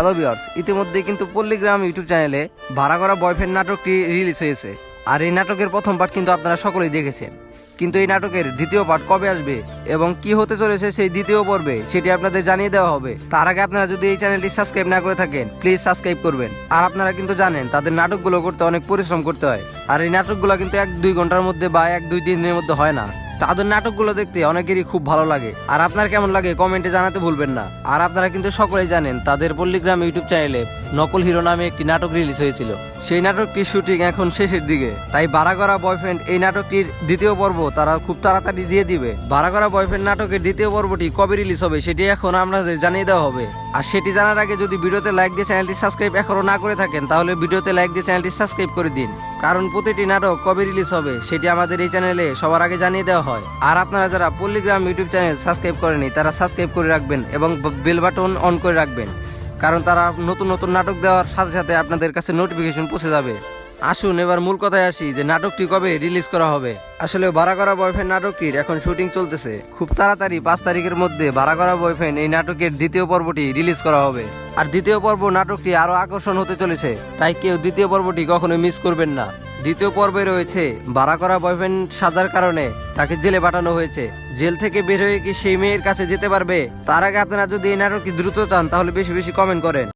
Hello viewers, ইতিমধ্যে কিন্তু পল্লীগ্রাম YouTube চ্যানেলে ভাড়া করা বয়ফ্রেন্ড নাটকটি রিলিজ হয়েছে। আর এই নাটকের প্রথম পার্ট কিন্তু আপনারা সকলেই দেখেছেন, কিন্তু এই নাটকের দ্বিতীয় পার্ট কবে আসবে এবং কি হতে চলেছে সেই দ্বিতীয় পর্বে সেটি আপনাদের জানিয়ে দেওয়া হবে। তার আগে আপনারা যদি এই চ্যানেলটি সাবস্ক্রাইব না করে থাকেন প্লিজ সাবস্ক্রাইব করবেন। আর আপনারা কিন্তু জানেন তাদের নাটকগুলো করতে অনেক পরিশ্রম করতে হয়, আর এই নাটকগুলো কিন্তু 1-2 ঘন্টার মধ্যে বা 1-2 দিনের মধ্যে হয় না। তাদের নাটকগুলো দেখতে অনেকেরই খুব ভালো লাগে, আর আপনার কেমন লাগে কমেন্টে জানাতে ভুলবেন না। আর আপনারা কিন্তু সকলেই জানেন তাদের পল্লীগ্রাম ইউটিউব চ্যানেলে নকল হিরো নামে একটি নাটক রিলিজ হয়েছিল। সেই নাটকটির শুটিং এখন শেষের দিকে, তাই ভাড়া করা বয়ফ্রেন্ড এই নাটকটির দ্বিতীয় পর্ব তারা খুব তাড়াতাড়ি দিয়ে দিবে। ভাড়া করা বয়ফ্রেন্ড নাটকের দ্বিতীয় পর্বটি কবে রিলিজ হবে সেটি এখন আপনাদের জানিয়ে দেওয়া হবে। আর সেটি জানার আগে যদি ভিডিওতে লাইক দিয়ে চ্যানেলটি সাবস্ক্রাইব এখনো না করে থাকেন তাহলে ভিডিওতে লাইক দিয়ে চ্যানেলটি সাবস্ক্রাইব করে দিন, কারণ প্রতিটি নাটক কবে রিলিজ হবে সেটি আমাদের এই চ্যানেলে সবার আগে জানিয়ে দেওয়া হয়। আর আপনারা যারা পল্লীগ্রাম ইউটিউব চ্যানেল সাবস্ক্রাইব করেনি তারা সাবস্ক্রাইব করে রাখবেন এবং বেল বাটন অন করে রাখবেন, কারণ তারা নতুন নতুন নাটক দেওয়ার সাথে সাথে আপনাদের কাছে নোটিফিকেশন পৌঁছে যাবে। আসুন এবার মূল কথায় আসি যে নাটকটি কবে রিলিজ করা হবে। আসলে ভাড়া করা বয়ফ্রেন্ড নাটকটির এখন শুটিং চলতেছে। খুব তাড়াতাড়ি 5 তারিখের মধ্যে ভাড়া করা বয়ফ্রেন্ড এই নাটকের দ্বিতীয় পর্বটি রিলিজ করা হবে। আর দ্বিতীয় পর্ব নাটকটি আরো আকর্ষণ হতে চলেছে, তাই কেউ দ্বিতীয় পর্বটি কখনো মিস করবেন না। দ্বিতীয় পর্বে রয়েছে ভাড়া করা বয়ফ্রেন্ড সাজার কারণে তাকে জেলে পাঠানো হয়েছে। জেল থেকে বের হয়ে কি সেই মেয়ের কাছে যেতে পারবে? তার আগে আপনারা যদি এই নাটকটি দ্রুত চান তাহলে বেশি বেশি কমেন্ট করেন।